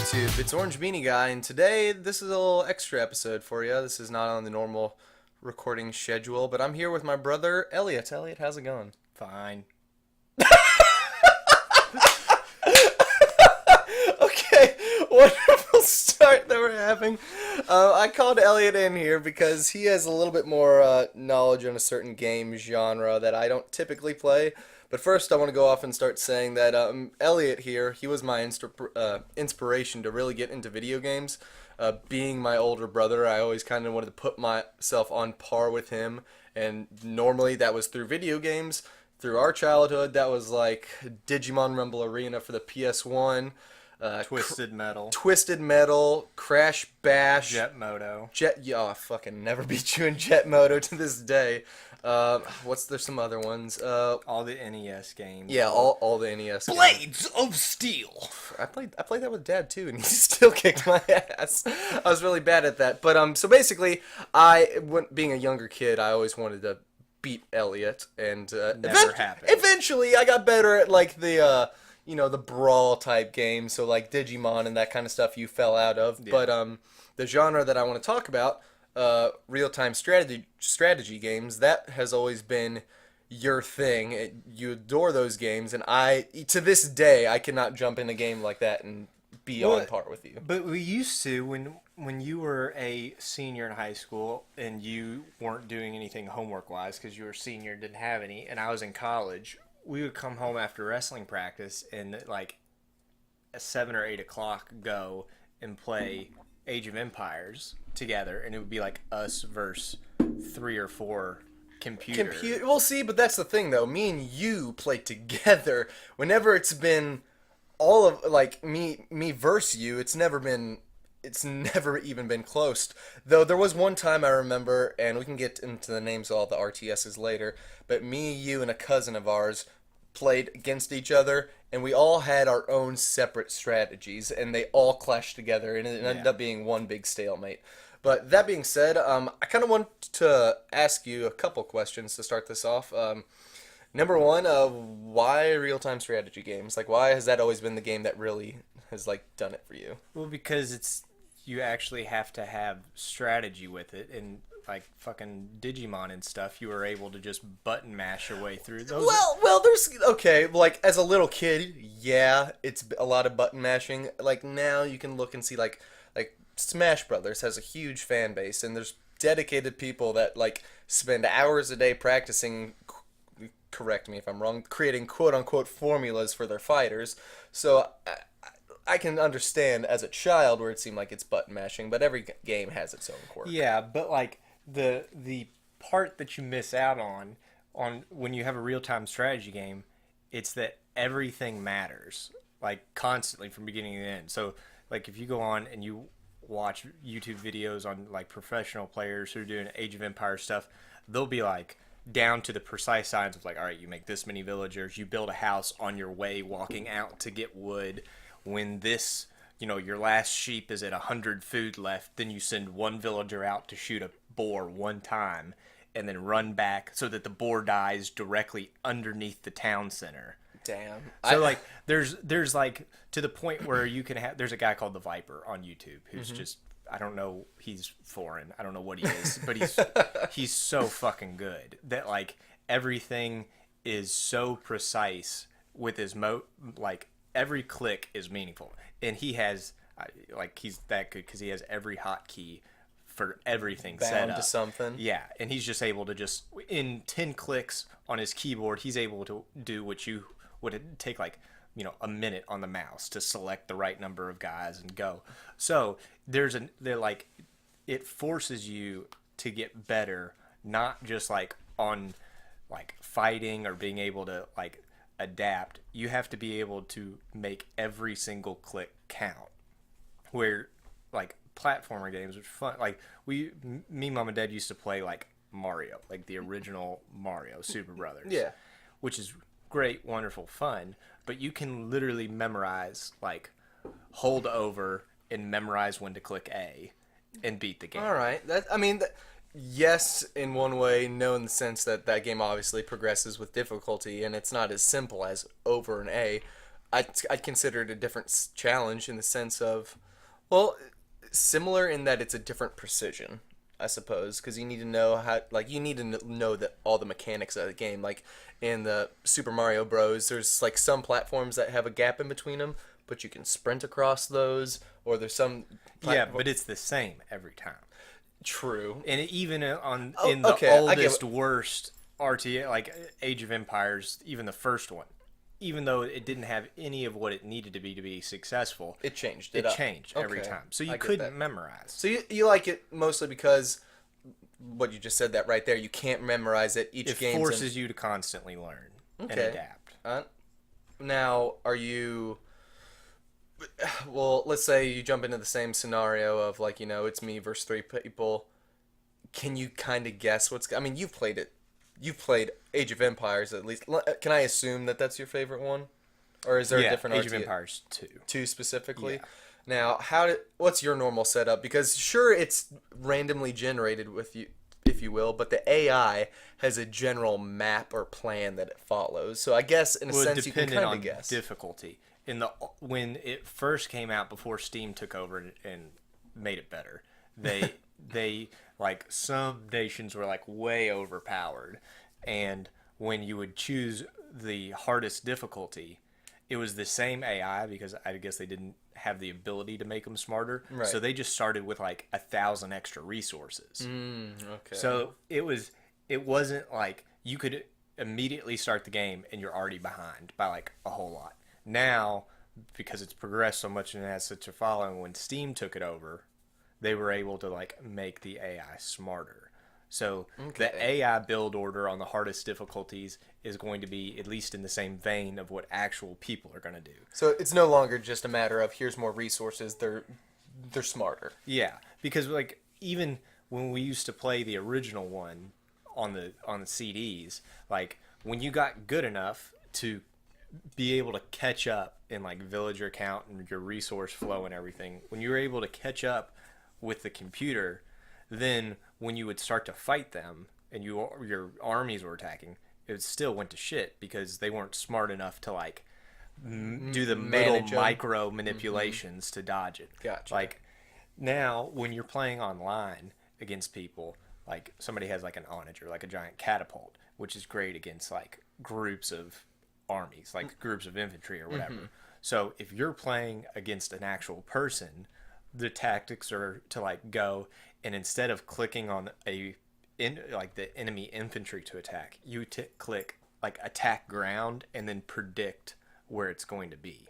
YouTube, it's Orange Beanie Guy, and today this is a little extra episode for you. This is not on the normal recording schedule, but I'm here with my brother, Elliot. Elliot, how's it going? Fine. Okay, wonderful start that we're having. I called Elliot in here because he has a little bit more knowledge on a certain game genre that I don't typically play. But first, I want to go off and start saying that Elliot here, he was my inspiration to really get into video games. Being my older brother, I always kind of wanted to put myself on par with him, and normally that was through video games. Through our childhood, that was like Digimon Rumble Arena for the PS1. Twisted Metal, Crash Bash, Jet Moto. I fucking never beat you in Jet Moto to this day. There's some other ones. All the NES games. Yeah, all the NES games. Blades of Steel. I played that with Dad too, and he still kicked my ass. I was really bad at that. But so basically, being a younger kid, I always wanted to beat Elliot, and Never happened. Eventually, I got better at like the brawl type games, so like Digimon and that kind of stuff you fell out of. Yeah. But the genre that I want to talk about, real-time strategy games, that has always been your thing. You adore those games, and to this day, I cannot jump in a game like that and be on par with you. But we used to, when you were a senior in high school and you weren't doing anything homework-wise because you were a senior and didn't have any, and I was in college, we would come home after wrestling practice and like at 7 or 8 o'clock go and play Age of Empires together, and it would be like us versus 3 or 4 computer. Well, see, but that's the thing though. Me and you play together. Whenever it's been all of like me versus you, it's never even been close. Though there was one time I remember, and we can get into the names of all the RTSs later, but me, you, and a cousin of ours played against each other, and we all had our own separate strategies, and they all clashed together, and it ended up being one big stalemate. But that being said, I kind of want to ask you a couple questions to start this off. Number one, why real-time strategy games? Like, why has that always been the game that really has like done it for you? Well, because you actually have to have strategy with it, and like fucking Digimon and stuff, you were able to just button mash your way through those. Well, like as a little kid, yeah, it's a lot of button mashing. Like now you can look and see like Smash Brothers has a huge fan base, and there's dedicated people that like spend hours a day practicing. Correct me if I'm wrong. Creating quote unquote formulas for their fighters. So I can understand as a child where it seemed like it's button mashing, but every game has its own quirk. Yeah, but like the part that you miss out on when you have a real-time strategy game, it's that everything matters, like constantly from beginning to end. So like if you go on and you watch YouTube videos on like professional players who are doing Age of Empires stuff, they'll be like down to the precise science of like, all right, you make this many villagers, you build a house on your way walking out to get wood. When this, your last sheep is at 100 food left, then you send one villager out to shoot a boar one time and then run back so that the boar dies directly underneath the town center. Damn. So like there's like to the point where you can have, there's a guy called The Viper on YouTube who's just, I don't know, he's foreign. I don't know what he is, but he's so fucking good that like everything is so precise with his like every click is meaningful, and he has he's that good because he has every hotkey for everything set up. Bound to something. Yeah, and he's just able to just in 10 clicks on his keyboard, he's able to do what you would take like a minute on the mouse to select the right number of guys and go. So it forces you to get better, not just like on like fighting or being able to like adapt. You have to be able to make every single click count. Where like platformer games are fun. Like me, mom, and dad used to play like Mario, like the original Mario, Super Brothers. Yeah. Which is great, wonderful, fun. But you can literally memorize like hold over and memorize when to click A and beat the game. All right. Yes, in one way, no in the sense that game obviously progresses with difficulty, and it's not as simple as over an A. I'd consider it a different challenge in the sense of, well, similar in that it's a different precision, I suppose, because you need to know how, like, you need to know that all the mechanics of the game. Like in the Super Mario Bros, there's like some platforms that have a gap in between them, but you can sprint across those, or there's some. Yeah, but it's the same every time. True. And even on Oh, in the okay, I get. oldest, worst RTS, like Age of Empires, even the first one, even though it didn't have any of what it needed to be successful, It changed it it up. changed every Okay, time. So I you get couldn't that. memorize. So you like it mostly because what you just said that right there. You can't memorize it. Each It game's forces you to constantly learn and okay. adapt. Now, are you? Well, let's say you jump into the same scenario of like it's me versus three people. Can you kind of guess what's? I mean, you've played it. You've played Age of Empires at least. Can I assume that that's your favorite one, or is there a Yeah, different Age of RTS? Empires 2. Two specifically. Yeah. Now, what's your normal setup? Because sure, it's randomly generated with you, if you will, but the AI has a general map or plan that it follows. So I guess in a Well, it sense you can depended kind of on guess. difficulty. In the when it first came out before Steam took over and made it better, they like some nations were like way overpowered, and when you would choose the hardest difficulty, it was the same AI because I guess they didn't have the ability to make them smarter, Right. so they just started with like 1,000 extra resources. Okay. So it wasn't like you could immediately start the game and you're already behind by like a whole lot. Now, because it's progressed so much and it has such a following, when Steam took it over, they were able to like make the AI smarter. So the Okay. AI build order on the hardest difficulties is going to be at least in the same vein of what actual people are going to do. So it's no longer just a matter of here's more resources. They're smarter. Yeah, because like even when we used to play the original one on the CDs, like when you got good enough to be able to catch up in like villager count and your resource flow and everything, when you were able to catch up with the computer, then when you would start to fight them and your armies were attacking, it still went to shit because they weren't smart enough to like do the little Manage 'em. micro manipulations to dodge it. Gotcha. Like now, when you're playing online against people, like somebody has like an onager, like a giant catapult, which is great against like groups of armies, like groups of infantry or whatever. So if you're playing against an actual person, the tactics are to like go and instead of clicking on like the enemy infantry to attack, you click like attack ground and then predict where it's going to be.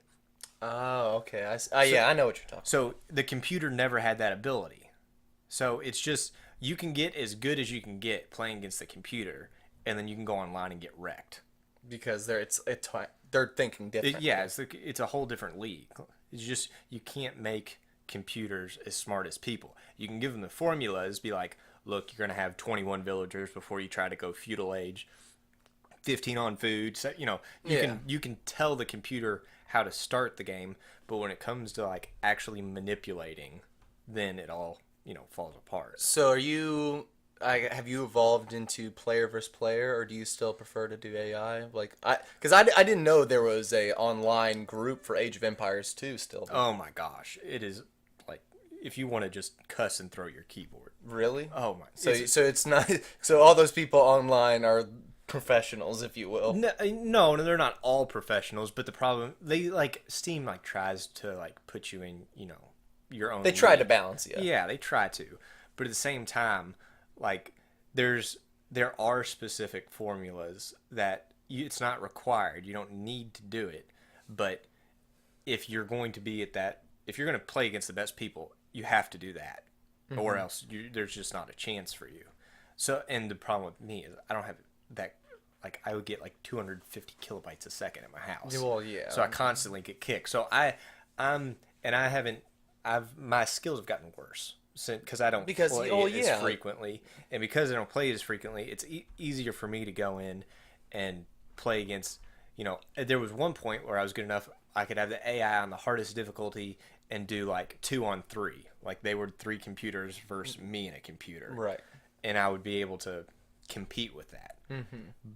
Oh, okay. Yeah, I know what you're talking. So the computer never had that ability. So it's just you can get as good as you can get playing against the computer, and then you can go online and get wrecked. Because they're thinking different. Yeah, it's a whole different league. It's just you can't make computers as smart as people. You can give them the formulas, be like, look, you're gonna have 21 villagers before you try to go feudal age, 15 on food. So you can tell the computer how to start the game, but when it comes to like actually manipulating, then it all falls apart. So have you evolved into player versus player, or do you still prefer to do AI? Because I didn't know there was a online group for Age of Empires 2 still. Oh my gosh, it is like if you want to just cuss and throw your keyboard. Really? Oh my! So it's not. So all those people online are professionals, if you will. No, they're not all professionals. But the problem, they like Steam like tries to like put you in your own. They try to league. balance you. Yeah, they try to, but at the same time, like there are specific formulas that it's not required. You don't need to do it, but if you're going to be at that, if you're going to play against the best people, you have to do that, or else there's just not a chance for you. So, and the problem with me is I don't have that. Like I would get like 250 kilobytes a second at my house. Well, yeah. So I constantly get kicked. So I haven't. My skills have gotten worse because I don't play as frequently, and because I don't play as frequently, it's easier for me to go in and play against. There was one point where I was good enough. I could have the AI on the hardest difficulty and do like 2-on-3. Like they were 3 computers versus me and a computer. Right. And I would be able to compete with that.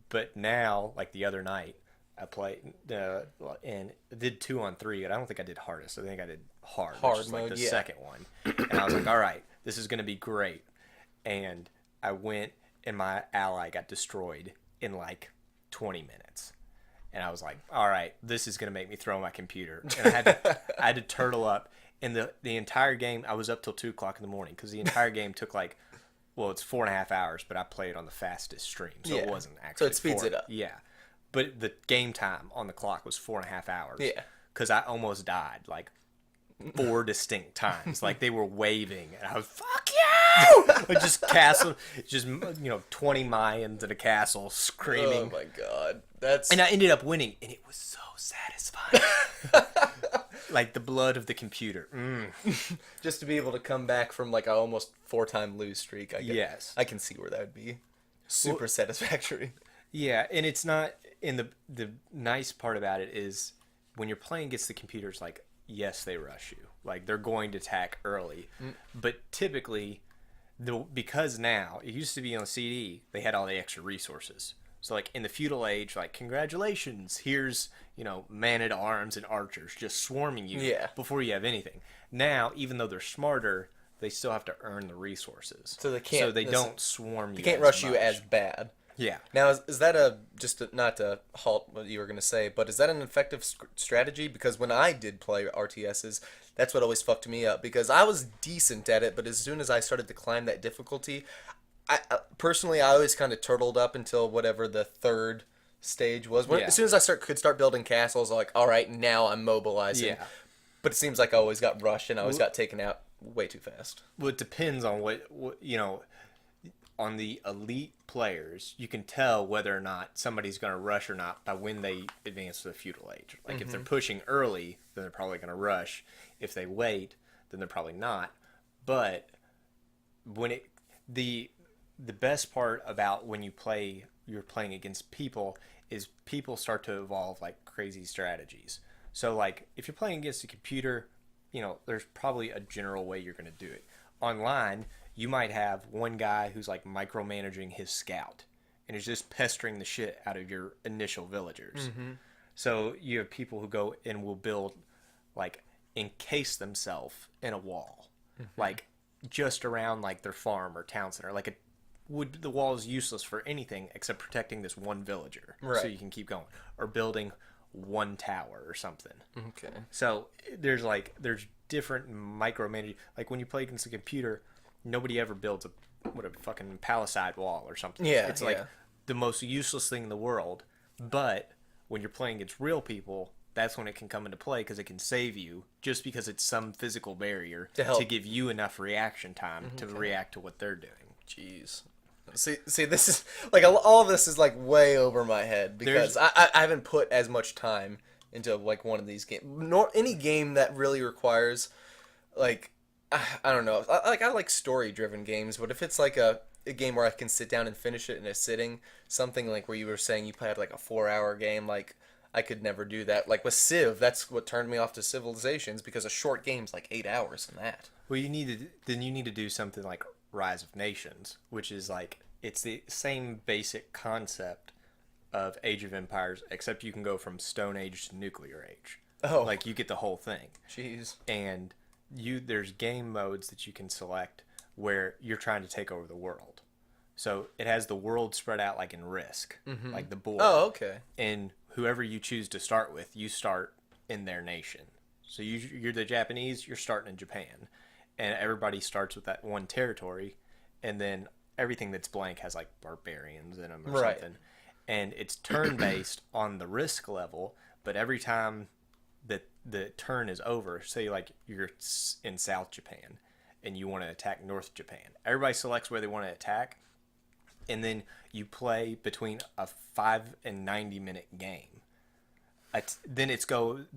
But now, like the other night, I played and did 2-on-3, but I don't think I did hardest. I think I did hard, which Hard is like mode, the yeah. second one. And I was like, all right, this is gonna be great. And I went, and my ally got destroyed in like 20 minutes. And I was like, all right, this is gonna make me throw my computer. And I had to turtle up. And the entire game, I was up till 2 o'clock in the morning because the entire game took like, well, it's 4.5 hours, but I played on the fastest stream, so it Yeah. wasn't So actually it speeds four. it up. Yeah, but the game time on the clock was 4.5 hours. Yeah. Because I almost died like 4 distinct times. Like they were waving, and I was fuck you! Like just castle, just 20 Mayans in a castle Oh screaming, my god. That's and I ended up winning, and it was so satisfying. Like the blood of the computer. just to be able to come back from like a almost 4-time lose streak. Yes. I can see where that would be super satisfactory. Yeah, and it's not. And the nice part about it is when you're playing against the computers, like yes, they rush you, like they're going to attack early, but typically, because now it used to be on CD, they had all the extra resources. So like in the feudal age, like congratulations, here's man at arms and archers just swarming you Yeah. before you have anything. Now, even though they're smarter, they still have to earn the resources. So they can't- So they don't swarm you. They can't as rush you much. as bad. Yeah. Now, is that not to halt what you were going to say, but is that an effective strategy? Because when I did play RTSs, that's what always fucked me up because I was decent at it, but as soon as I started to climb that difficulty, personally, I always kind of turtled up until whatever the third stage was. Yeah. As soon as I could start building castles, I'm like, all right, now I'm mobilizing. Yeah. But it seems like I always got rushed and I always got taken out way too fast. Well, it depends on what on the elite players, you can tell whether or not somebody's going to rush or not by when they advance to the feudal age. Like if they're pushing early, then they're probably going to rush. If they wait, then they're probably not. But when the best part about when you're playing against people is people start to evolve like crazy strategies. So like if you're playing against a computer, there's probably a general way you're going to do it. Online, you might have one guy who's like micromanaging his scout and is just pestering the shit out of your initial villagers. So you have people who go and will build, like, encase themselves in a wall, like just around like their farm or town center. Like the wall is useless for anything except protecting this one villager, so Right. you can keep going, or building one tower or something. Okay. So there's different micromanaging. Like when you play against a computer, nobody ever builds a fucking palisade wall or something. Yeah, It's like yeah. the most useless thing in the world. But when you're playing against real people, that's when it can come into play because it can save you just because it's some physical barrier To help. to give you enough reaction time to react to what they're doing. Jeez. See, this is like all of this is like way over my head because I haven't put as much time into like one of these games, nor any game that really requires like I don't know. I like story-driven games, but if it's like a game where I can sit down and finish it in a sitting, something like where you were saying you played like a 4-hour game, like I could never do that. Like with Civ, that's what turned me off to Civilizations because a short game's like 8 hours in that. Well, you need to do something like Rise of Nations, which is like it's the same basic concept of Age of Empires, except you can go from Stone Age to Nuclear Age. Oh. Like you get the whole thing. Jeez. And there's game modes that you can select where you're trying to take over the world. So it has the world spread out like in Risk, like the board. Oh, okay. And whoever you choose to start with, you start in their nation. So you're the Japanese, you're starting in Japan. And everybody starts with that one territory, and then everything that's blank has like barbarians in them or Right. something. And it's turn-based on the risk level, but every time that the turn is over, say like you're in South Japan and you want to attack North Japan, everybody selects where they want to attack, and then you play between a 5 and 90-minute game.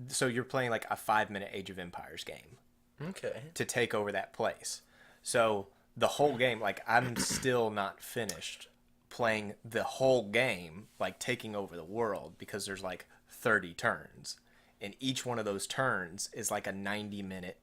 So you're playing like a 5-minute Age of Empires game Okay. to take over that place. So the whole game, like I'm still not finished playing the whole game, like taking over the world, because there's like 30 turns. And each one of those turns is like a 90-minute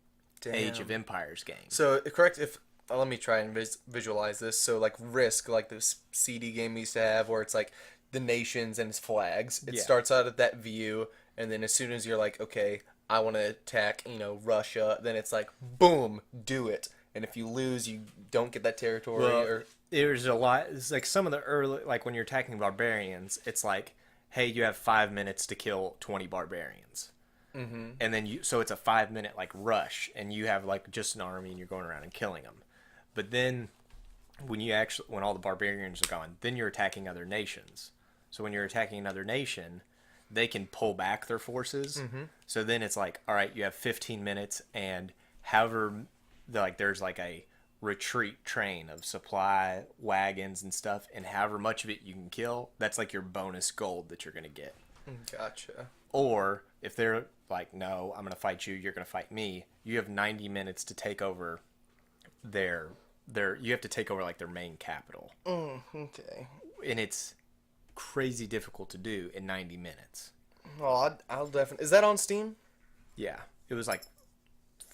Age of Empires game. So, correct if let me try and visualize this. So, like Risk, like this CD game we used to have, where it's like the nations and its flags. It Yeah. starts out at that view, and then as soon as you're like, okay, I want to attack, Russia, then it's like, boom, do it. And if you lose, you don't get that territory. Well, Or there's a lot. It's like some of the early, like when you're attacking barbarians, it's like, hey, you have 5 minutes to kill 20 barbarians. Mm-hmm. And then so it's a 5 minute like rush, and you have like just an army, and you're going around and killing them. But then when all the barbarians are gone, then you're attacking other nations. So when you're attacking another nation, they can pull back their forces. Mm-hmm. So then it's like, all right, you have 15 minutes, and however, there's like a retreat train of supply wagons and stuff, and however much of it you can kill, that's like your bonus gold that you're going to get. gotcha. Or if they're like, no, I'm going to fight you, you're going to fight me, you have 90 minutes to take over you have to take over like their main capital. Okay. And it's crazy difficult to do in 90 minutes. Oh, I'll definitely. Is that on Steam? Yeah. It was like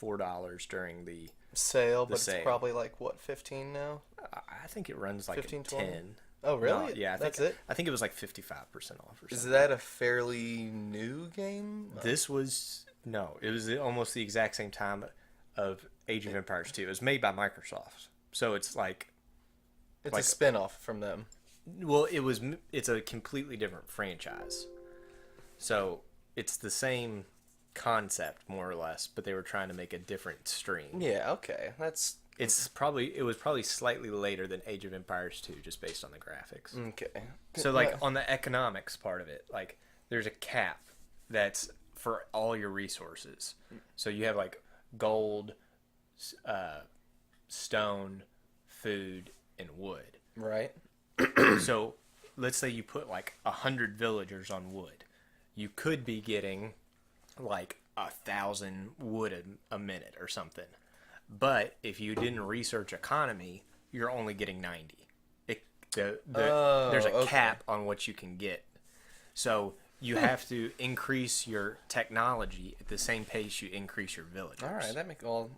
$4 during the Sale, but sale. It's probably like, what, 15 now? I think it runs like 15, 10. 20? Oh, really? No, yeah, That's it? I think it was like 55% off or something. Is that a fairly new game? This was no, it was almost the exact same time of Age of Empires 2. It was made by Microsoft. So it's like It's a spin-off from them. well, it's a completely different franchise. So it's the same concept more or less, but they were trying to make a different stream. Yeah, okay. It was probably slightly later than Age of Empires 2 just based on the graphics. Okay. So like on the economics part of it, like there's a cap that's for all your resources. So you have like gold, stone, food, and wood. Right. So let's say you put like 100 villagers on wood. You could be getting like 1,000 wood a minute or something. But if you didn't research economy, you're only getting 90. There's a cap on what you can get. So you have to increase your technology at the same pace you increase your villagers. All right,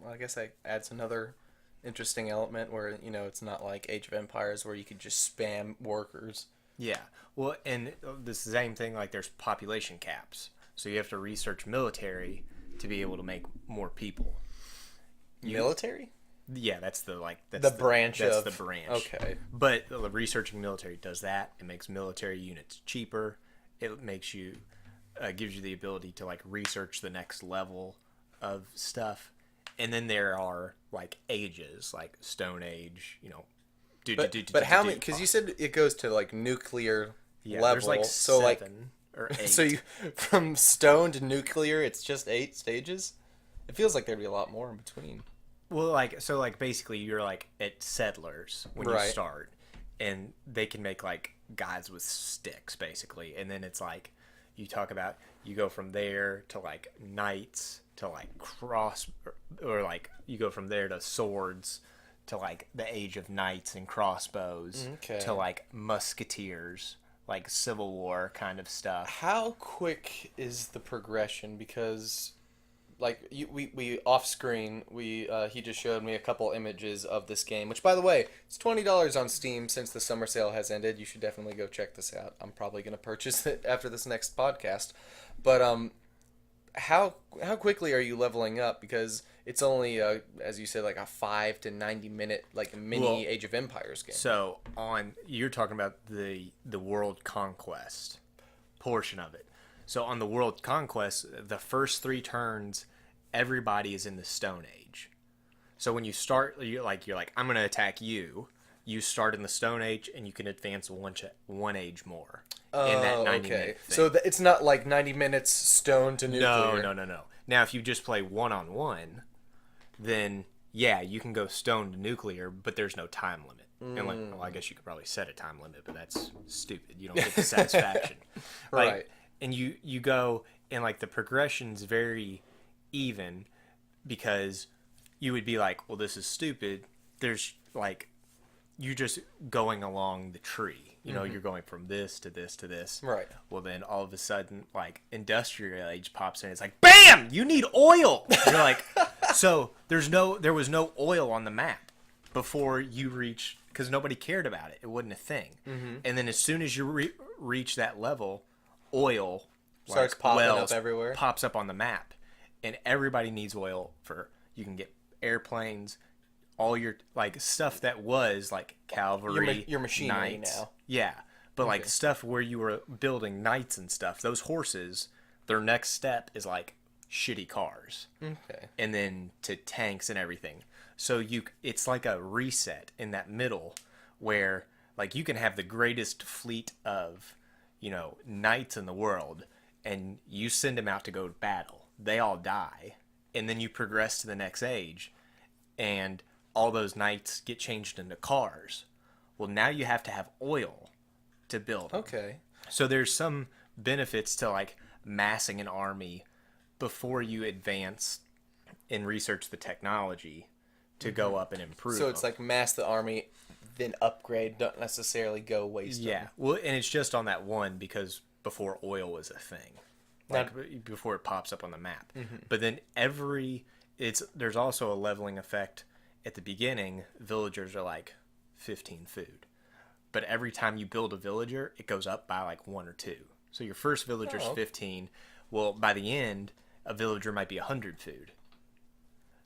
I guess that adds another interesting element where, it's not like Age of Empires where you could just spam workers. Yeah. Well, and the same thing, like there's population caps. So you have to research military to be able to make more people. Military? Yeah, that's the branch. Okay. But researching military does that. It makes military units cheaper. It makes you gives you the ability to like research the next level of stuff. And then there are like ages, like Stone Age, But how many? Because you said it goes to like nuclear level. There's like so seven or 8. So from stone to nuclear, it's just 8 stages. It feels like there'd be a lot more in between. Well, basically you're like at settlers when you start, and they can make like guys with sticks basically, and then it's like you go from there to like knights to like or like you go from there to swords to like the age of knights and crossbows to like musketeers, like Civil War kind of stuff. How quick is the progression? Because like we off screen he just showed me a couple images of this game, which by the way, it's $20 on Steam since the summer sale has ended. You should definitely go check this out. I'm probably going to purchase it after this next podcast. But how quickly are you leveling up? Because it's only as you said, like a 5 to 90 minute like mini Age of Empires game. So you're talking about the world conquest portion of it. So on the world conquest, the first 3 turns, everybody is in the Stone Age. So when you start, you're like I'm going to attack you. You start in the Stone Age, and you can advance one age more in that 90 minute thing. So it's not like 90 minutes stone to nuclear. No. Now, if you just play one-on-one, then yeah, you can go stone to nuclear, but there's no time limit. And I guess you could probably set a time limit, but that's stupid. You don't get the satisfaction. Right. And you go, and like the progression's very even, because you would be like, well, this is stupid. There's like, you're just going along the tree. You're going from this to this to this. Right. Well, then all of a sudden, like industrial age pops in. It's like, bam! You need oil. And you're like, so there was no oil on the map before you reach, because nobody cared about it. It wasn't a thing. And then as soon as you reach that level, oil Starts popping up everywhere. pops up on the map, and everybody needs oil for you can get airplanes, all your like stuff that was like cavalry, Your machinery knights. now. Yeah, but like stuff where you were building knights and stuff. Those horses, their next step is like shitty cars, Okay. and then to tanks and everything. So it's like a reset in that middle where like you can have the greatest fleet of, knights in the world, and you send them out to go to battle. They all die, and then you progress to the next age, and all those knights get changed into cars. Well, now you have to have oil to build them. Okay. So there's some benefits to like massing an army before you advance and research the technology to go up and improve. So it's like mass the army, then upgrade. Don't necessarily go waste. yeah. Well, and it's just on that one because before oil was a thing, like before it pops up on the map. But then there's also a leveling effect at the beginning. Villagers are like 15 food, but every time you build a villager, it goes up by like 1 or 2. So your first villager's 15. Well, by the end, a villager might be 100 food.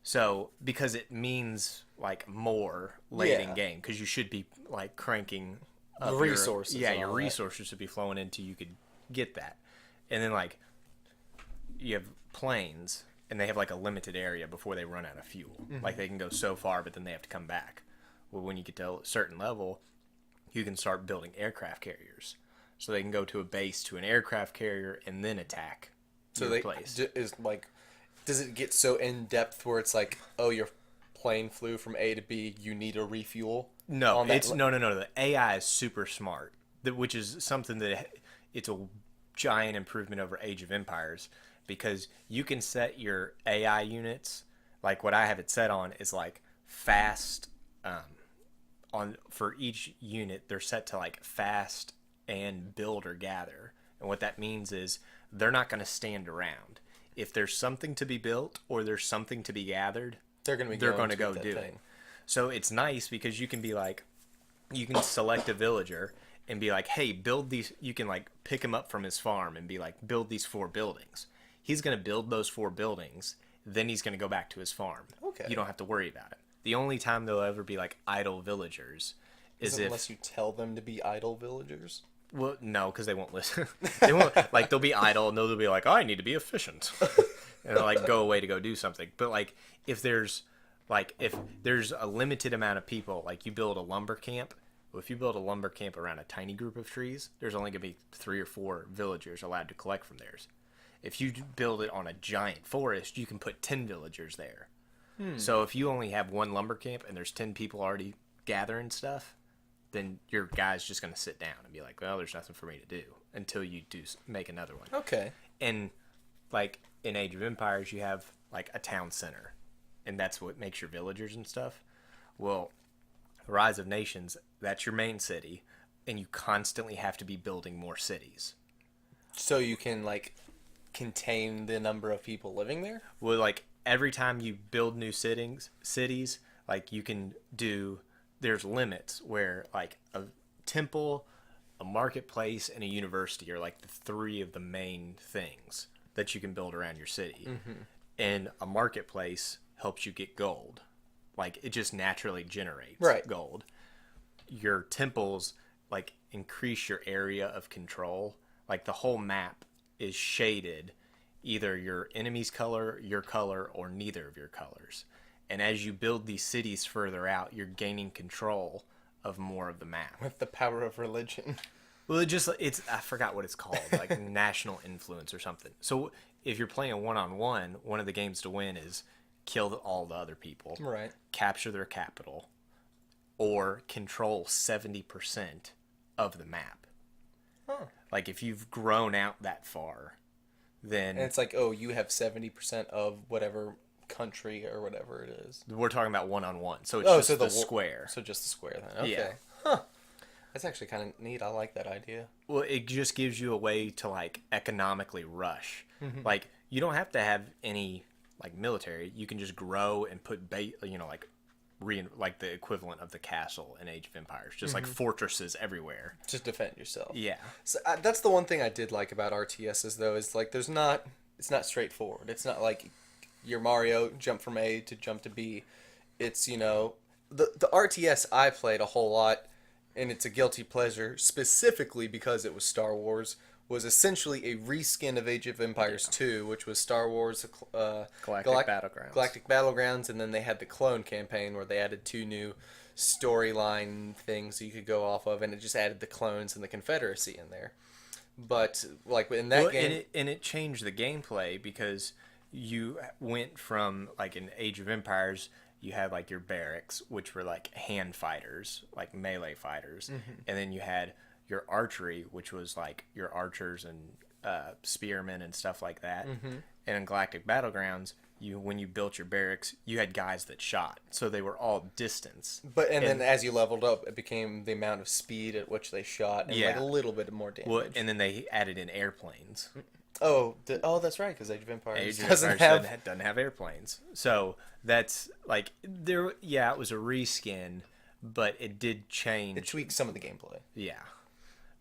So because it means like more late in game, because you should be like cranking up your resources. your resources should be flowing into you could get that, and then like you have planes and they have like a limited area before they run out of fuel. Like they can go so far, but then they have to come back. Well, when you get to a certain level, you can start building aircraft carriers, so they can go to a base to an aircraft carrier and then attack. So your place. Does it get so in depth where it's like, oh, your plane flew from A to B, you need a refuel? No, no. The AI is super smart, which is something that it's a giant improvement over Age of Empires, because you can set your AI units, like what I have it set on is like fast. For each unit, they're set to like fast and build or gather, and what that means is they're not going to stand around. If there's something to be built or there's something to be gathered, they're going to go do it. So it's nice because you can be like, you can select a villager and be like, hey, build these. You can like pick him up from his farm and be like, build these 4 buildings. He's going to build those 4 buildings. Then he's going to go back to his farm. Okay. You don't have to worry about it. The only time they'll ever be like idle villagers is if unless you tell them to be idle villagers. Well, no, because they won't listen. They won't like they'll be idle and they'll be like, oh, I need to be efficient, and they'll like go away to go do something. But like if there's a limited amount of people, like you build a lumber camp. Well, if you build a lumber camp around a tiny group of trees, there's only gonna be 3 or 4 villagers allowed to collect from theirs. If you build it on a giant forest, you can put 10 villagers there. So if you only have 1 lumber camp and there's 10 people already gathering stuff, then your guy's just going to sit down and be like, well, there's nothing for me to do until you do make another one. Okay. And like in Age of Empires, you have like a town center, and that's what makes your villagers and stuff. Well, Rise of Nations, that's your main city, and you constantly have to be building more cities. So you can like contain the number of people living there? Well, like every time you build new cities, like you can do, there's limits where like a temple, a marketplace, and a university are like the 3 of the main things that you can build around your city. And a marketplace helps you get gold. Like it just naturally generates gold. Your temples like increase your area of control. Like the whole map is shaded either your enemy's color, your color, or neither of your colors. And as you build these cities further out, you're gaining control of more of the map. With the power of religion. Well, it's I forgot what it's called, like national influence or something. So if you're playing one-on-one, one of the games to win is kill all the other people. Right. Capture their capital. Or control 70% of the map. Huh. Like if you've grown out that far, then... And it's like, oh, you have 70% of whatever country or whatever it is. We're talking about one-on-one, so it's just the square. So just the square then. Okay. Yeah. Huh. That's actually kind of neat. I like that idea. Well, it just gives you a way to like economically rush. Like you don't have to have any like military. You can just grow and put like like the equivalent of the castle in Age of Empires, just like fortresses everywhere. Just defend yourself. Yeah. So that's the one thing I did like about RTSs though, is like it's not straightforward. It's not like your Mario jump from A to jump to B. It's, the RTS I played a whole lot, and it's a guilty pleasure specifically because it was Star Wars, was essentially a reskin of Age of Empires 2, which was Star Wars Galactic Battlegrounds, and then they had the clone campaign where they added 2 new storyline things you could go off of, and it just added the clones and the Confederacy in there. But like in that game, it changed the gameplay because you went from like in Age of Empires, you had like your barracks, which were like hand fighters, like melee fighters, and then you had your archery, which was like your archers and spearmen and stuff like that. And in Galactic Battlegrounds, when you built your barracks, you had guys that shot, so they were all distance. And then as you leveled up, it became the amount of speed at which they shot, and like a little bit more damage. Well, and then they added in airplanes. Oh, that's right, because Age of Empires doesn't have airplanes. So that's like there. Yeah, it was a reskin, but it did change. It tweaked some of the gameplay. Yeah.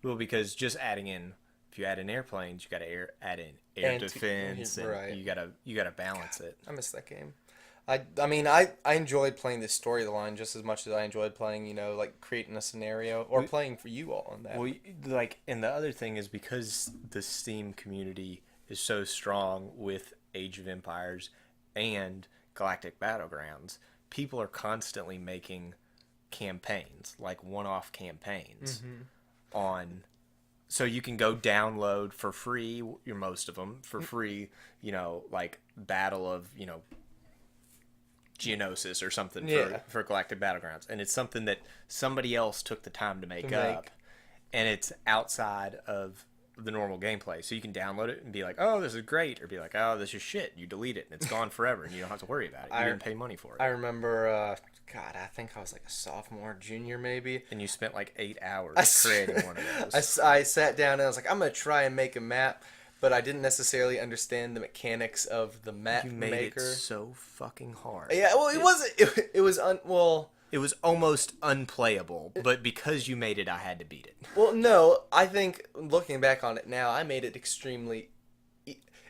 Well, because just adding in, if you add in airplanes, you got to add in air defense, and right. you gotta balance it. I miss that game. I enjoyed playing this storyline just as much as I enjoyed playing, like creating a scenario or playing for you all on that. Well, like, and the other thing is because the Steam community is so strong with Age of Empires and Galactic Battlegrounds, people are constantly making campaigns, like one-off campaigns on. So you can go download for free, most of them for free, like Battle of, Geonosis or something for Galactic Battlegrounds. And it's something that somebody else took the time to make up. And it's outside of the normal gameplay. So you can download it and be like, oh, this is great. Or be like, oh, this is shit. You delete it and it's gone forever and you don't have to worry about it. You didn't pay money for it. I remember, I think I was like a sophomore, junior maybe. And you spent like 8 hours creating one of those. I sat down and I was like, I'm going to try and make a map. But I didn't necessarily understand the mechanics of the map maker. You made it so fucking hard. Yeah, well, it wasn't. It was It was almost unplayable, but because you made it, I had to beat it. Well, no, I think looking back on it now, I made it extremely.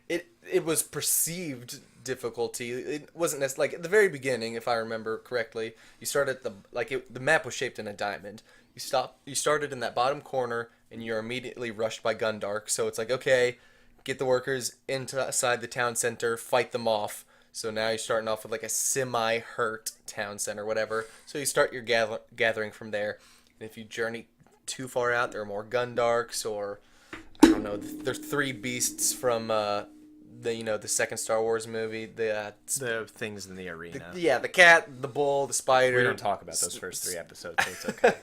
It was perceived difficulty. It wasn't necessarily like at the very beginning, if I remember correctly. You started the map was shaped in a diamond. You started in that bottom corner, and you're immediately rushed by Gundark. So it's like, okay, get the workers inside the town center, fight them off. So now you're starting off with like a semi-hurt town center, whatever. So you start your gathering from there. And if you journey too far out, there are more Gundarks, or I don't know. There's 3 beasts from the second Star Wars movie. The things in the arena. The cat, the bull, the spider. We don't talk about those first 3 episodes, so it's okay.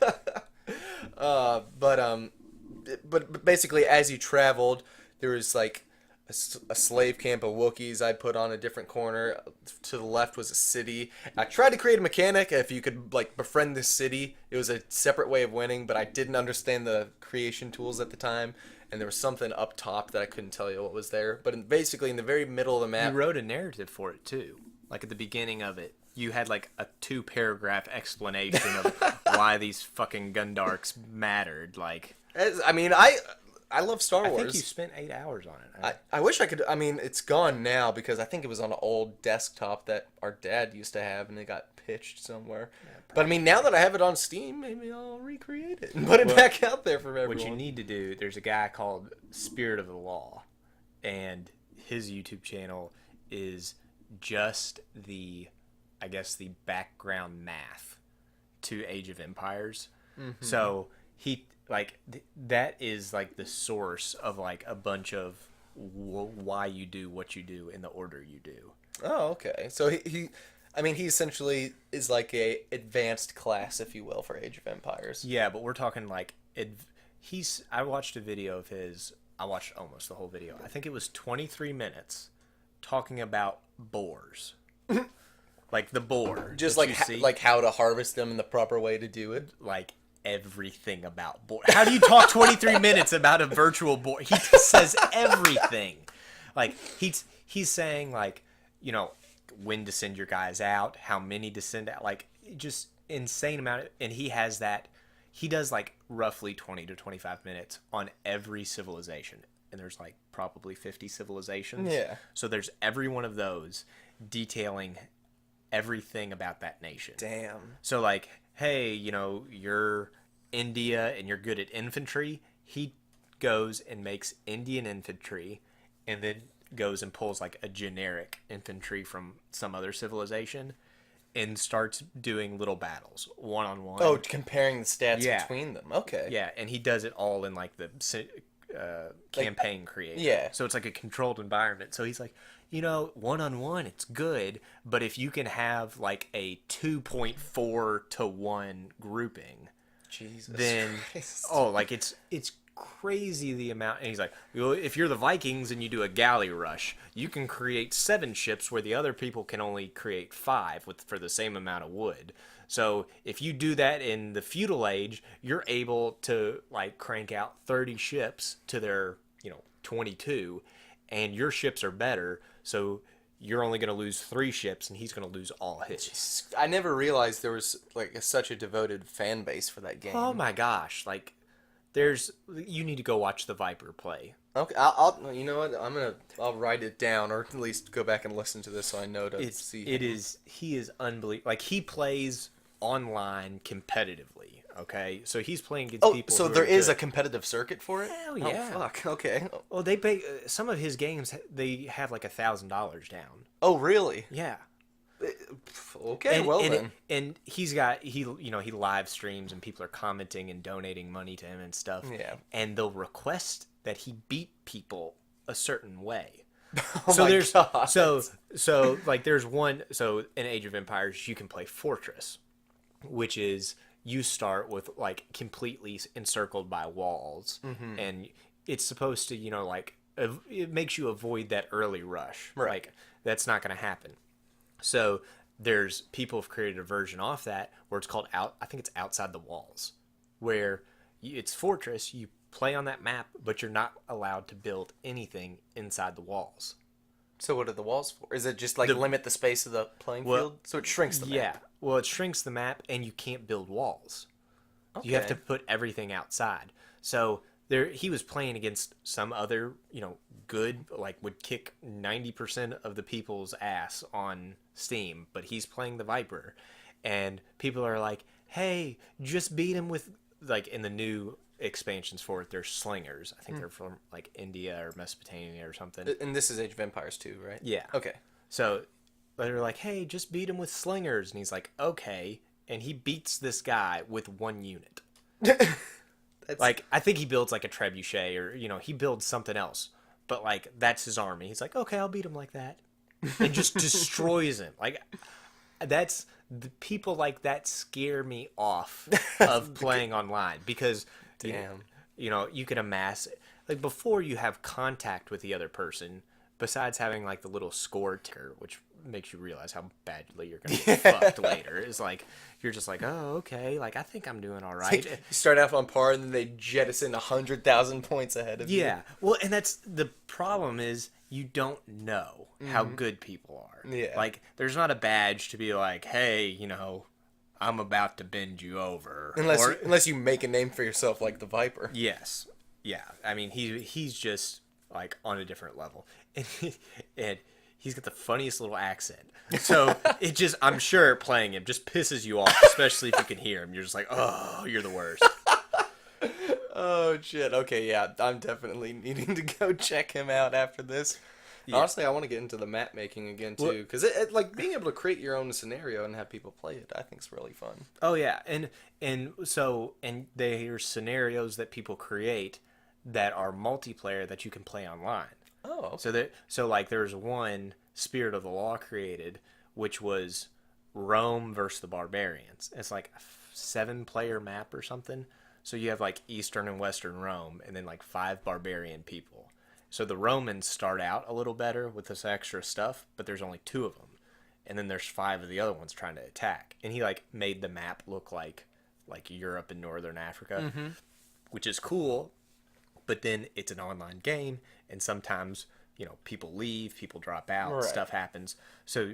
But basically, as you traveled, there was like a slave camp of Wookiees I put on a different corner. To the left was a city. I tried to create a mechanic if you could like befriend this city. It was a separate way of winning, but I didn't understand the creation tools at the time. And there was something up top that I couldn't tell you what was there. But basically, in the very middle of the map, you wrote a narrative for it too. Like at the beginning of it, you had like a 2-paragraph explanation of why these fucking Gundarks mattered. Like, I love Star Wars. I think you spent 8 hours on it. I wish I could. I mean, it's gone now because I think it was on an old desktop that our dad used to have, and it got pitched somewhere. Yeah, but I mean, now that I have it on Steam, maybe I'll recreate it and put it back out there for everyone. What you need to do, there's a guy called Spirit of the Law, and his YouTube channel is just the background math to Age of Empires. So he that is like the source of like a bunch of why you do what you do in the order you do. Oh, okay. So he essentially is like a advanced class, if you will, for Age of Empires. Yeah, but we're talking like I watched a video of his. I watched almost the whole video. I think it was 23 minutes talking about boars. Like the boar. Just like how to harvest them in the proper way to do it. Like everything about boar. How do you talk 23 minutes about a virtual boar? He just says everything. Like he's saying like, when to send your guys out, how many to send out. Like just insane amount of, and he has that. He does like roughly 20 to 25 minutes on every civilization, and there's like probably 50 civilizations. Yeah. So there's every one of those detailing everything about that nation. Damn. So like, hey, you're India and you're good at infantry. He goes and makes Indian infantry, and then goes and pulls like a generic infantry from some other civilization, and starts doing little battles, one on one. Oh, comparing the stats Yeah. between them. Okay. Yeah, and he does it all in like the campaign creation. yeah. So it's like a controlled environment. So he's like, one on one, it's good, but if you can have like a 2.4 to 1 grouping, Jesus then Christ. like it's crazy the amount. And he's like, well, if you're the Vikings and you do a galley rush, you can create 7 ships where the other people can only create 5 for the same amount of wood. So if you do that in the feudal age, you're able to like crank out 30 ships to their 22, and your ships are better. So you're only going to lose 3 ships, and he's going to lose all his. I never realized there was like such a devoted fan base for that game. Oh my gosh! Like, you need to go watch the Viper play. Okay, I'll you know what? I'll write it down, or at least go back and listen to this so I know to see. He is unbelievable. Like, he plays online competitively. Okay, so he's playing against people. So who there are is good. a competitive circuit for it? Hell yeah! Oh fuck. Okay. Well, they pay some of his games. They have like $1,000 down. Oh really? Yeah. Okay. Then. And he live streams, and people are commenting and donating money to him and stuff. Yeah. And they'll request that he beat people a certain way. Oh So my there's God. so like there's one. So in Age of Empires, you can play Fortress, which is you start with like completely encircled by walls, and it's supposed to it makes you avoid that early rush. Right. Like, that's not going to happen. So there's people have created a version off that where it's called I think it's Outside the Walls, where it's Fortress. You play on that map, but you're not allowed to build anything inside the walls. So what are the walls for? Is it just like limit the space of the playing field? So it shrinks the map. Yeah. Well, it shrinks the map, and you can't build walls. Okay. You have to put everything outside. So he was playing against some other, good, like would kick 90% of the people's ass on Steam, but he's playing the Viper, and people are like, "Hey, just beat him with like in the new expansions for it. They're slingers. I think they're from like India or Mesopotamia or something." And this is Age of Empires 2, right? Yeah. Okay. So they're like, "Hey, just beat him with slingers," and he's like, "Okay," and he beats this guy with 1 unit. Like, I think he builds like a trebuchet, or he builds something else, but like that's his army. He's like, "Okay, I'll beat him like that," and just destroys him. Like, that's the people like that scare me off of playing online, because Damn. you can amass like before you have contact with the other person. Besides having like the little score ticker, which makes you realize how badly you're gonna get fucked later, is like you're just like, oh, okay, like I think I'm doing all right. You start off on par, and then they jettison 100,000 points ahead of you. Yeah, well, and that's the problem, is you don't know how good people are. Yeah. Like, there's not a badge to be like, hey, I'm about to bend you over. Unless you make a name for yourself like the Viper. Yes. Yeah. I mean, he's just like on a different level, and he's got the funniest little accent. So it just, I'm sure playing him just pisses you off, especially if you can hear him. You're just like, oh, you're the worst. Oh shit. Okay, yeah, I'm definitely needing to go check him out after this. Yeah. Honestly, I want to get into the map making again too, because it like being able to create your own scenario and have people play it, I think is really fun. Oh yeah, and there's scenarios that people create that are multiplayer that you can play online. Oh, okay. So like there's one Spirit of the Law created, which was Rome versus the Barbarians. It's like a 7-player map or something. So you have like Eastern and Western Rome, and then like 5 barbarian people. So the Romans start out a little better with this extra stuff, but there's only 2 of them, and then there's 5 of the other ones trying to attack. And he like made the map look like Europe and Northern Africa, which is cool. But then it's an online game, and sometimes people leave, people drop out, Right. stuff happens. So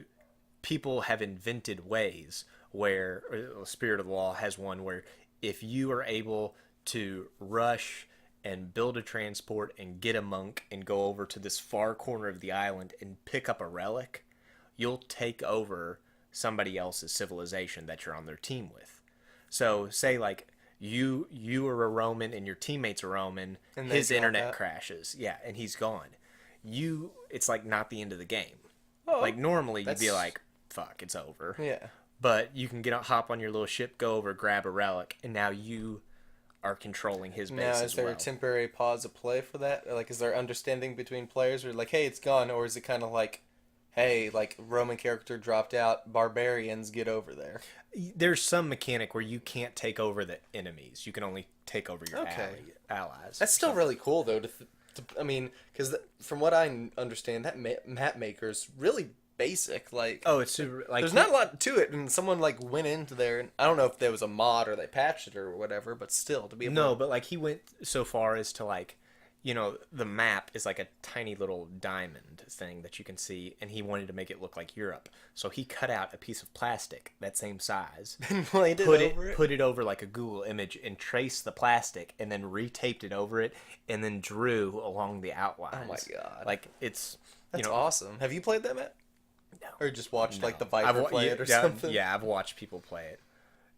people have invented ways where Spirit of the Law has one where if you are able to rush and build a transport and get a monk and go over to this far corner of the island and pick up a relic, you'll take over somebody else's civilization that you're on their team with. So say like you are a Roman and your teammate's a Roman, And his they drop internet out. crashes, yeah, and he's gone. It's like not the end of the game. Oh, Like normally you'd be that's- like, fuck, it's over. Yeah. But you can hop on your little ship, go over, grab a relic, and now you are controlling his base Now, as is there well. a temporary pause of play for that? Or, like, is there understanding between players, or like, hey, it's gone, or is it kind of like, hey, like Roman character dropped out, barbarians get over there? There's some mechanic where you can't take over the enemies. You can only take over your Okay. allies. That's still really cool, though. I mean, because from what I understand, that map maker's really basic. Like, Oh, it's super, like there's not a lot to it, and someone like went into there, and I don't know if there was a mod or they patched it or whatever, but still to be able no, to, but like he went so far as to like, the map is like a tiny little diamond thing that you can see, and he wanted to make it look like Europe. So he cut out a piece of plastic that same size, laid it over it. put it over like a Google image, and traced the plastic, and then retaped it over it, and then drew along the outlines. Oh my God. Like it's That's awesome. Have you played that map? No. Or just watched like the No. Viper play it or something? Yeah, I've watched people play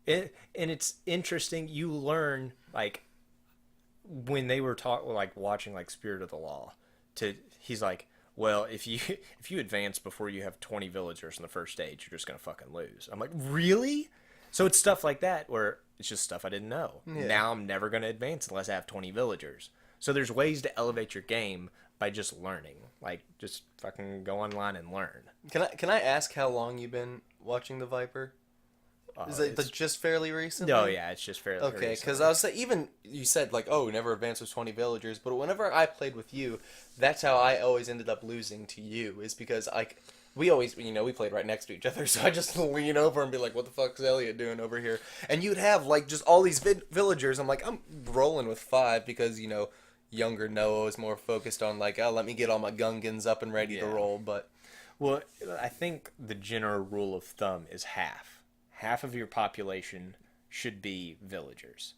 it. And it's interesting. You learn like when they were watching like Spirit of the Law. He's like, well, if you advance before you have 20 villagers in the first stage, you're just gonna fucking lose. I'm like, really? So it's stuff like that where it's just stuff I didn't know. Yeah. Now I'm never gonna advance unless I have 20 villagers. So there's ways to elevate your game by just learning. Like just fucking go online and learn. Can I ask how long you've been watching the Viper? Is it It's- just fairly recent? Oh yeah, it's just fairly Okay, recent. because I was saying, even you said like, oh, never advanced with 20 villagers, but whenever I played with you, that's how I always ended up losing to you, is because we always, we played right next to each other, so I just lean over and be like, what the fuck's Elliot doing over here? And you'd have like just all these villagers. I'm like, I'm rolling with 5 because, younger Noah is more focused on like, oh, let me get all my Gungans up and ready to Yeah. roll, but Well, I think the general rule of thumb is half. Half of your population should be villagers.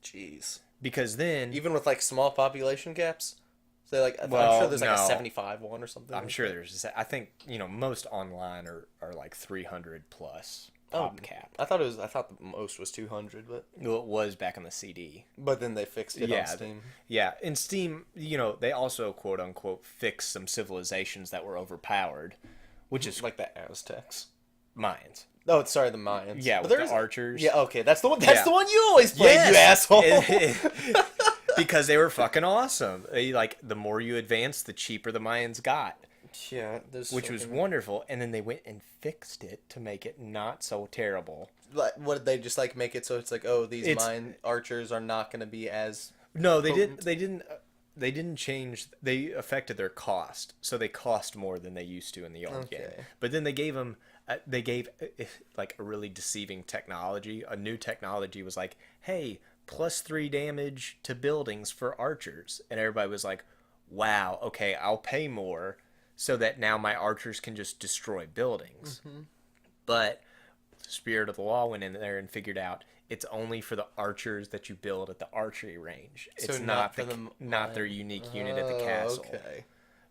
jeez. Because then Even with like small population gaps? So like, I'm Well, sure there's like a no. 75 one or something. I'm like sure that. there's I think, most online are like 300 plus pop cap. I thought the most was 200, but Well, it was back on the CD. then they fixed it on Steam. Yeah, in Steam, they also quote unquote fixed some civilizations that were overpowered, which is Like the Aztecs. Mayans. Oh, sorry, the Mayans. Yeah, But with there's the archers. Yeah, okay, that's the one. That's Yeah. the one you always played, you Yes! asshole. Because they were fucking awesome. The more you advanced, the cheaper the Mayans got, Yeah, there's which was wonderful. And then they went and fixed it to make it not so terrible. Like, what did they just like make it so it's like, oh, these It's- Mayan archers are not going to be as No, they Potent. didn't. They didn't change. They affected their cost, so they cost more than they used to in the old game. Okay. But then they gave them. They gave like a really deceiving technology. A new technology was like, hey, +3 damage to buildings for archers, and everybody was like, wow, okay, I'll pay more so that now my archers can just destroy buildings. But Spirit of the Law went in there and figured out it's only for the archers that you build at the archery range. So It's not not for the, the not their unique unit at the Oh, castle. Okay.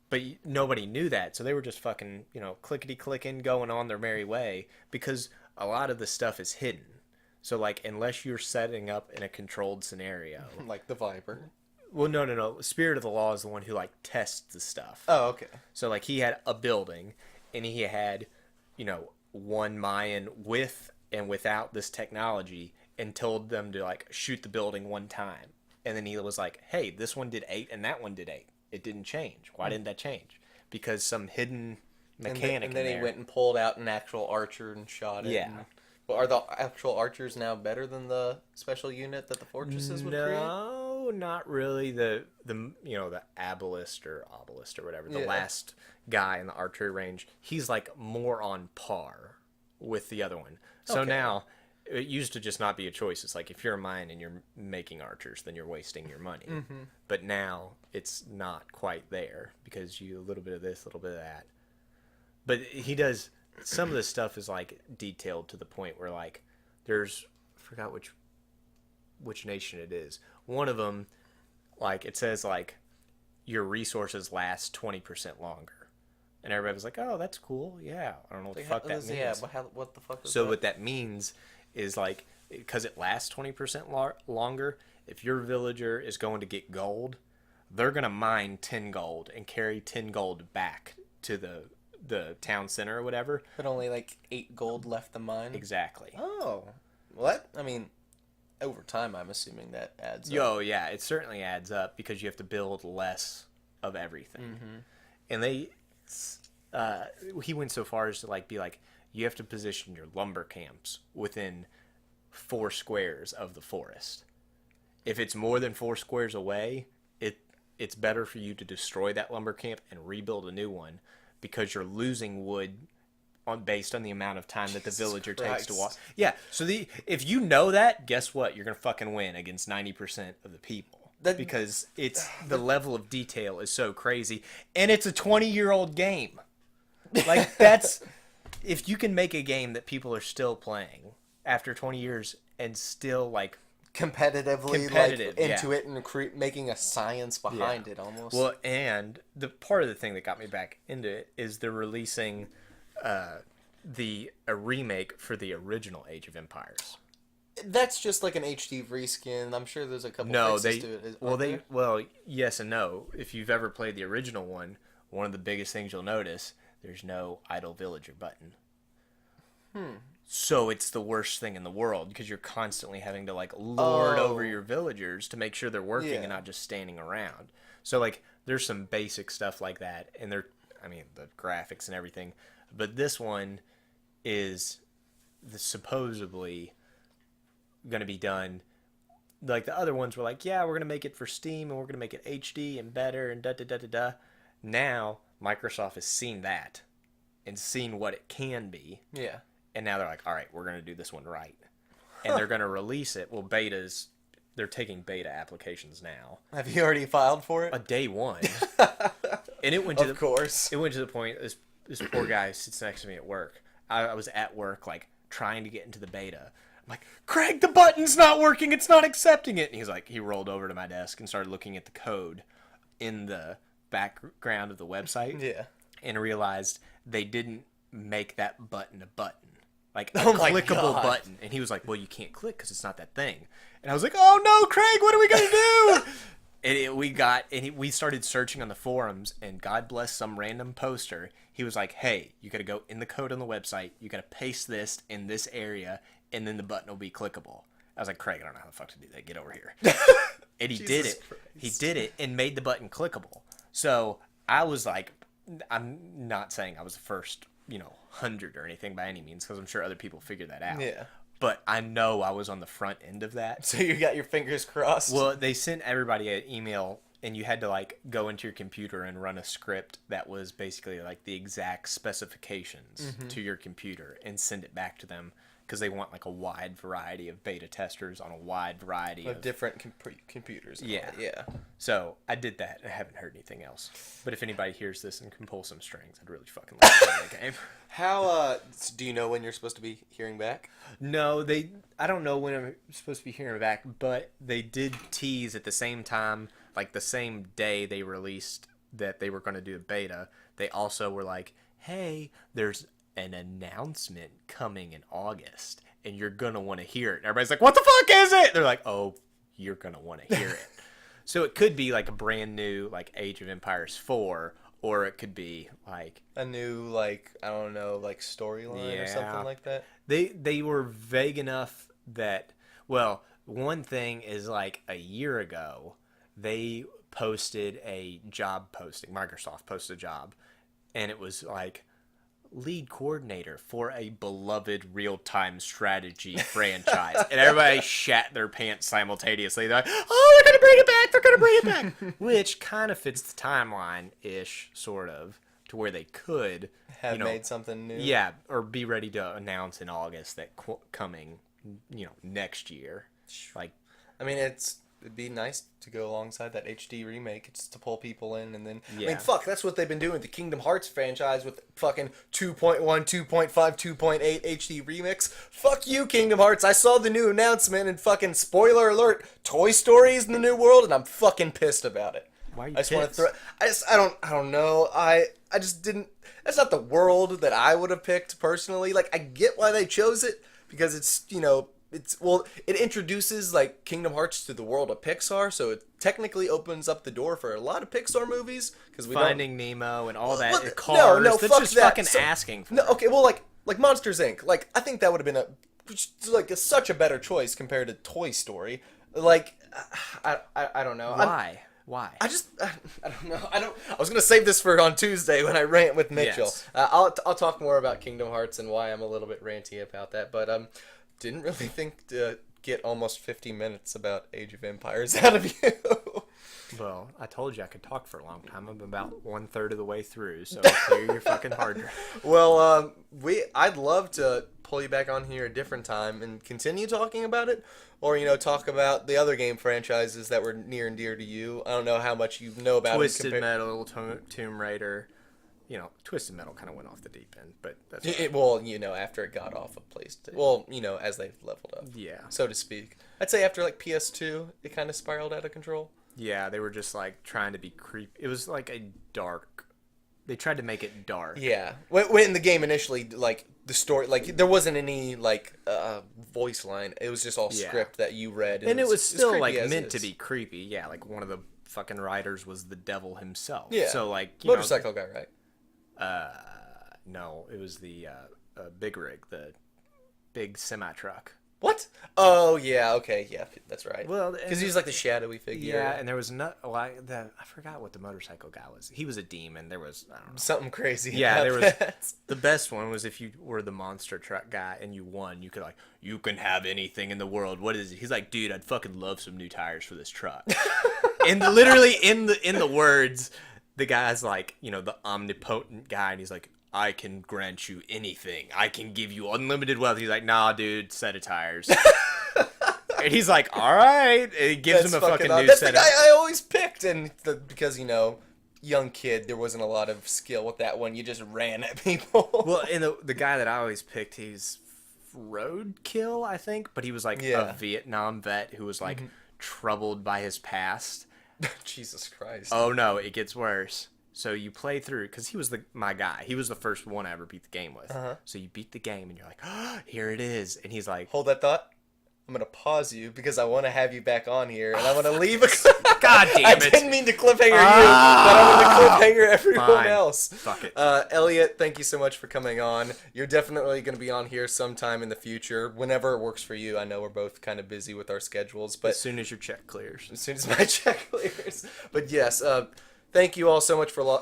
But nobody knew that, so they were just fucking, clickety clicking, going on their merry way because a lot of the stuff is hidden. So like, unless you're setting up in a controlled scenario, Like the Viper. well, no. Spirit of the Law is the one who like tests the stuff. Oh, okay. So like he had a building, and he had, one Mayan with and without this technology, and told them to like shoot the building one time, and then he was like, "Hey, this one did 8, and that one did 8. It didn't change. Why didn't that change? Because some hidden mechanic." And then in he there. went and pulled out an actual archer and shot it. Yeah. and- Well, are the actual archers now better than the special unit that the fortresses would create? No, not really. The obelisk or whatever, the Yeah. last guy in the archery range, he's like more on par with the other one. So Okay. now it used to just not be a choice. It's like if you're a mine and you're making archers, then you're wasting your money. Mm-hmm. But now it's not quite there because you a little bit of this, a little bit of that. But he does some of this stuff is like detailed to the point where like there's I forgot which nation it is. One of them, like it says like your resources last 20% longer. And everybody was like, "Oh, that's cool. Yeah, I don't know what the fuck that means." Yeah, but what the fuck is So that? what that means is like because it lasts 20% longer, if your villager is going to get gold, they're going to mine 10 gold and carry 10 gold back to the town center or whatever. But only like 8 gold left to mine. Exactly. Oh, well, I mean, over time, I'm assuming that adds up. Yo, yeah, it certainly adds up because you have to build less of everything. And he went so far as to like be like, you have to position your lumber camps within 4 squares of the forest. If it's more than 4 squares away, it's better for you to destroy that lumber camp and rebuild a new one because you're losing wood based on the amount of time that the villager takes to walk. Yeah, so if you know that, guess what? You're gonna fucking win against 90% of the people because it's the level of detail is so crazy, and it's a 20-year-old game. Like that's if you can make a game that people are still playing after 20 years and still like Competitively Competitive, like, into yeah. it and making a science behind it almost. Well, and the part of the thing that got me back into it is they're releasing a remake for the original Age of Empires. That's just like an HD reskin. I'm sure there's a couple No, fixes to it. well, yes and no. If you've ever played the original one of the biggest things you'll notice, there's no idle villager button. So it's the worst thing in the world because you're constantly having to like lord over your villagers to make sure they're working Yeah. and not just standing around. So like there's some basic stuff like that, and I mean the graphics and everything, but this one is supposedly going to be done like the other ones were like, yeah, we're going to make it for Steam and we're going to make it HD and better and da da da da da. Now Microsoft has seen that and seen what it can be. Yeah. And now they're like, all right, we're going to do this one right. And they're going to release it. Well, they're taking beta applications now. Have you already filed for it? A day one. And it went to Of course. It went to the point this poor guy sits next to me at work. I was at work like trying to get into the beta. I'm like, Craig, the button's not working. It's not accepting it. And he rolled over to my desk and started looking at the code in the background of the website. Yeah. And realized they didn't make that button a button. Like a Oh my clickable God. button. And he was like, well, you can't click because it's not that thing. And I was like, oh no, Craig, what are we going to do? We started searching on the forums, and God bless some random poster. He was like, hey, you got to go in the code on the website. You got to paste this in this area, and then the button will be clickable. I was like, Craig, I don't know how the fuck to do that. Get over here. And he did Jesus it. Christ. He did it and made the button clickable. So I was like, I'm not saying I was the first, 100 or anything by any means, because I'm sure other people figured that out. Yeah. But I know I was on the front end of that. So you got your fingers crossed? Well, they sent everybody an email, and you had to like go into your computer and run a script that was basically like the exact specifications to your computer and send it back to them because they want like a wide variety of beta testers on a wide variety of of different computers. And all Yeah. that. Yeah. So I did that. I haven't heard anything else. But if anybody hears this and can pull some strings, I'd really fucking like to play the game. How, do you know when you're supposed to be hearing back? No, I don't know when I'm supposed to be hearing back, but they did tease at the same time, like the same day they released that they were going to do a beta. They also were like, hey, there's an announcement coming in August, and you're going to want to hear it. And everybody's like, what the fuck is it? They're like, oh, you're going to want to hear it. So it could be like a brand new, like Age of Empires 4, or it could be like A new, like, I don't know, like storyline or something Yeah. like that? They were vague enough that, well, one thing is like a year ago, they posted a job posting. Microsoft posted a job, and it was like lead coordinator for a beloved real-time strategy franchise. And everybody shat their pants simultaneously. They're like, oh, they're going to bring it back. They're going to bring it back. Which kind of fits the timeline-ish, sort of, to where they could Have made something new? yeah, or be ready to announce in August that coming, next year. Like, I mean, it's it'd be nice to go alongside that HD remake, just to pull people in, and then I Yeah. mean, fuck, that's what they've been doing with the Kingdom Hearts franchise with fucking 2.1, 2.5, 2.8 HD remix. Fuck you, Kingdom Hearts. I saw the new announcement, and fucking spoiler alert, Toy Story is in the new world, and I'm fucking pissed about it. Why are you I just want to pissed? throw. I don't know. I just didn't. That's not the world that I would have picked personally. Like, I get why they chose it because it's it introduces like Kingdom Hearts to the world of Pixar, so it technically opens up the door for a lot of Pixar movies because we Finding Nemo and all that. Well, Cars. no, That's fuck just that. fucking So- asking for No, it. okay, well, like Monsters Inc. Like, I think that would have been such a better choice compared to Toy Story. Like, I don't know. Why? Why? I don't know. I was gonna save this for on Tuesday when I rant with Mitchell. Yes. I'll talk more about Kingdom Hearts and why I'm a little bit ranty about that. But didn't really think to get almost 50 minutes about Age of Empires out of you. Well, I told you I could talk for a long time. I'm about 1/3 of the way through, so clear your fucking hard drive. Well, I'd love to pull you back on here a different time and continue talking about it, or talk about the other game franchises that were near and dear to you. I don't know how much you know about Twisted it. Metal, Tomb Raider. Twisted Metal kind of went off the deep end, but that's all right. Well, after it got off of PlayStation. Well, as they've leveled up. Yeah. So to speak. I'd say after like PS2, it kind of spiraled out of control. Yeah, they were just like trying to be creepy. It was like a dark. They tried to make it dark. Yeah. When the game initially, like the story, like there wasn't any like voice line. It was just all Yeah. script that you read, And it was still creepy like as meant is. to be creepy. Yeah, like one of the fucking writers was the devil himself. Yeah. So like Motorcycle guy, right? No, it was the big rig, the big semi truck. What? Oh yeah, okay, yeah, that's right. Well, because he was like the shadowy figure. Yeah, and there was no. Well, I forgot what the motorcycle guy was. He was a demon. There was I don't know. Something crazy. Yeah, about there was that. the best one was if you were the monster truck guy and you won, you could you can have anything in the world. What is it? He's like, dude, I'd fucking love some new tires for this truck. And literally in the words, the guy's like, the omnipotent guy, and he's like, I can grant you anything. I can give you unlimited wealth. He's like, nah, dude, set of tires. And he's like, all right. And he gives him a fucking new That's set the of. guy I always picked, and because young kid, there wasn't a lot of skill with that one. You just ran at people. Well, and the guy that I always picked, he's roadkill, I think, but he was like Yeah. a Vietnam vet who was like troubled by his past. Jesus Christ. Oh no, it gets worse. So you play through because he was my guy. He was the first one I ever beat the game with. So you beat the game and you're like, oh, here it is, and he's like, Hold that thought. I'm gonna pause you because I want to have you back on here, and I want to leave a. God damn I it! didn't mean to cliffhanger you, but I'm gonna cliffhanger everyone Fine. else. Fuck it. Elliot, thank you so much for coming on. You're definitely gonna be on here sometime in the future, whenever it works for you. I know we're both kind of busy with our schedules, but As soon as your check clears. as soon as my check clears. But yes, thank you all so much for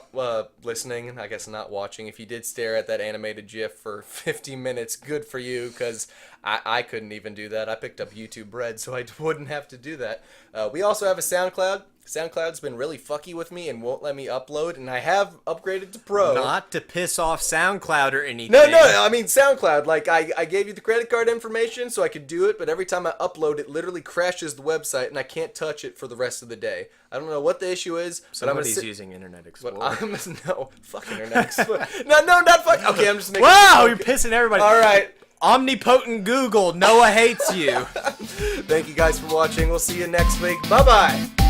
listening. I guess not watching. If you did stare at that animated GIF for 50 minutes, good for you, because I couldn't even do that. I picked up YouTube Red, so I wouldn't have to do that. We also have a SoundCloud. SoundCloud's been really fucky with me and won't let me upload, and I have upgraded to Pro. Not to piss off SoundCloud or anything. No, I mean SoundCloud. Like, I gave you the credit card information so I could do it, but every time I upload, it literally crashes the website, and I can't touch it for the rest of the day. I don't know what the issue is, but Somebody's using Internet Explorer. no, fuck Internet Explorer. no, not fuck. Okay, I'm just making. Wow, you're pissing everybody. All right. Omnipotent Google, Noah hates you. Thank you guys for watching. We'll see you next week. Bye bye.